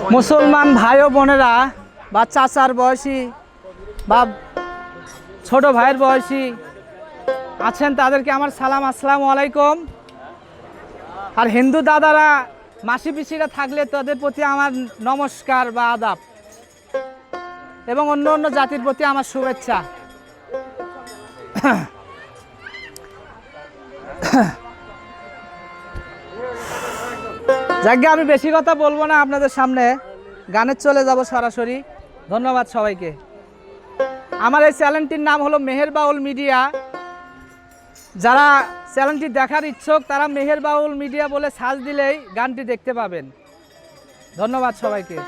মুসলমান ভাই ও বোনেরা বা চাচার বয়সী বা ছোট ভাইয়ের বয়সী আছেন তাদেরকে আমার সালাম, আসসালামু আলাইকুম। আর হিন্দু দাদারা মাসি পিসিরা থাকলে তাদের প্রতি আমার নমস্কার বা আদাব, এবং অন্য অন্য জাতির প্রতি আমার শুভেচ্ছা। যাকে আমি বেশি কথা বলবো না, আপনাদের সামনে গানে চলে যাব সরাসরি। ধন্যবাদ সবাইকে। আমার এই চ্যানেলটির নাম হলো মেহের বাউল মিডিয়া। যারা চ্যানেলটি দেখার ইচ্ছুক তারা মেহের বাউল মিডিয়া বলে সার্চ দিলেই গানটি দেখতে পাবেন। ধন্যবাদ সবাইকে।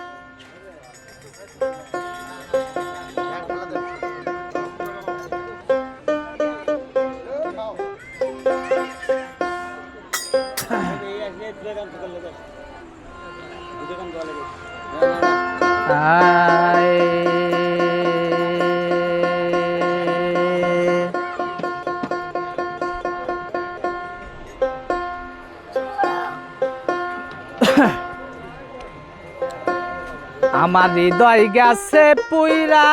আমার হৃদয় গেছে পুইরা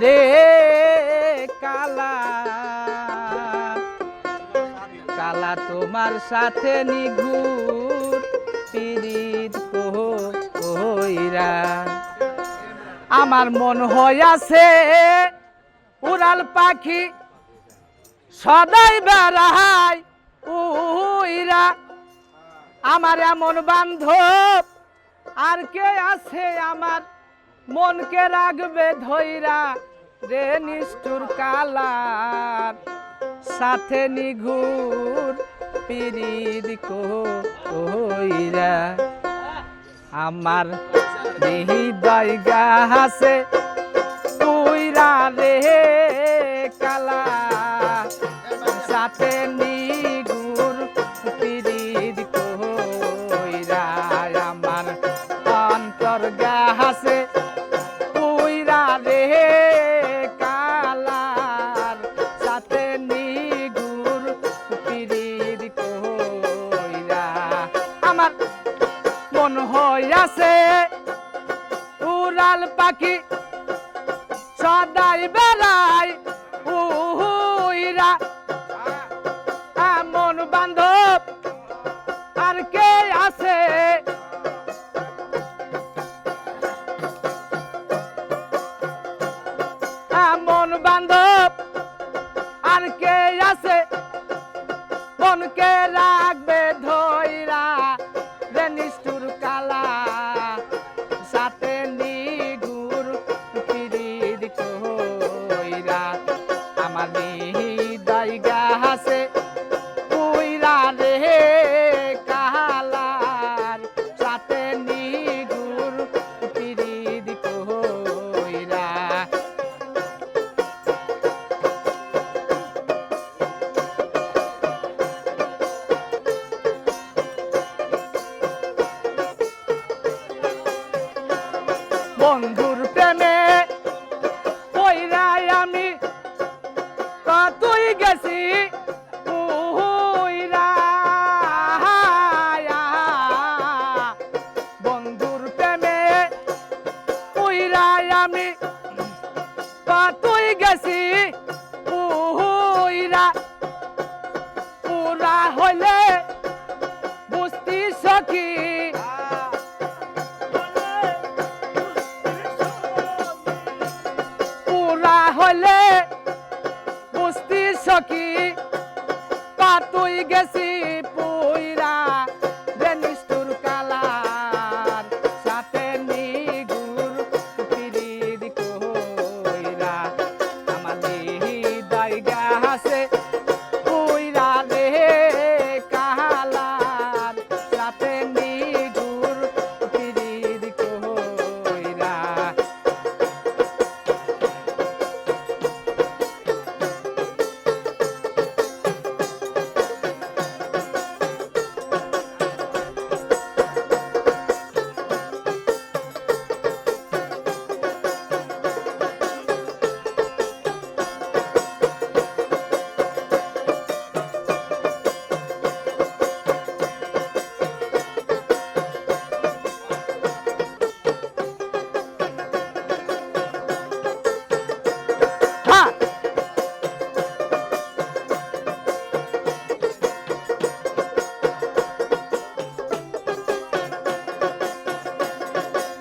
রে কালা কালা, তোমার সাথে নিঘুর পিরিত কইরা। আমার মন হইয়াছে উড়াল পাখি সদাই বেড়াই উইরা। আমার এমন বান্ধব আর কে আছে আমার মনকে রাখবে ধইরা রে নিষ্ঠুর কালার সাথে নিঘুর পিরিত কইরা। আমার হৃদয় গাছে পুইরা রে কালা সাথে নিঘুর পিরিত কইরা। আমার অন্তর গাছে পুইরা রে কালার সাথে নিঘুর পিরিত কইরা। আমার মন হইয়াছে উড়াল পাখি সদাই বেড়াই উইরা। এমন বান্ধব আর কে আছে এমন বান্ধব আর কে আছে মনকে রাখবে ধইরা রে নিষ্ঠুর কালা সাথে নিঘুর পিরিত কইরা। আমার হৃদয় গাছে পুইরা রে কালার সাথে নিঘুর পিরিত কইরা। বন্ধুর প্রেমে পইরাই আমি কতই গেছি উইরা। বন্ধুর প্রেমে পইরাই আমি কতই গেছি উইরা। পুরা হইলে বুঝতি সখী পুরা হইলে বুঝতি সখী পাতুই গেছি পুইরা রে নিষ্ঠুর কালার সাথে নিঘুর পিরিত কইরা। আমার হৃদয় গাছে পুইরা রে কালার সাথে নিঘুর পিরিত কইরা।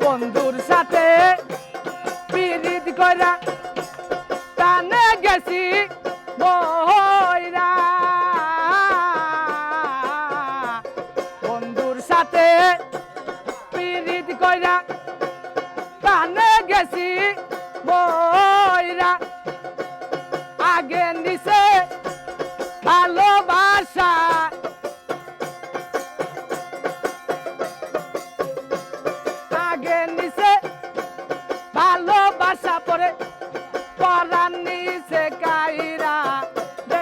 বন্ধুর সাথে পিরিত কইরা টানে গেছি বইরা বন্ধুর সাথে পিরিত কইরা টানে গেছি বইরা আগে নিছে ভালোবাসা আগে নিছে ভালোবাসা পরে পরাণ নিছে কাইরা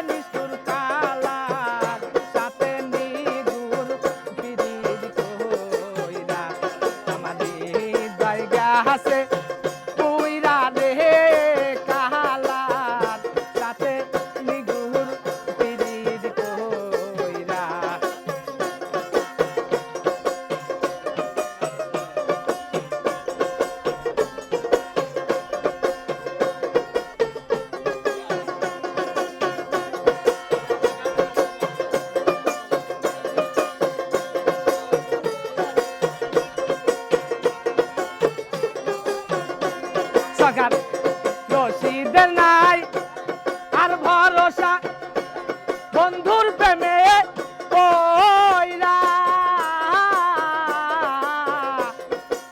নিষ্ঠুর কালার সাথে নিগুর বিদির কইরা আমাদের জায়গা আছে কইরা রে কালার সাথে নিগুর বিদির কইরা সকাল রশিদের নাই আর ভরসা বন্ধুর প্রেমে কইরা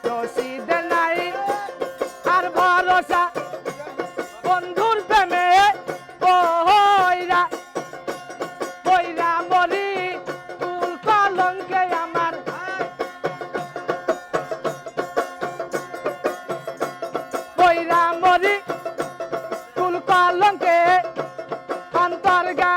রশিদের নাই আর ভরসা বন্ধুর প্রেমে কইরা কইরা মরি ফুল কলঙ্কে আমার কইরা মরি কুল কলঙ্কে অন্তর্গা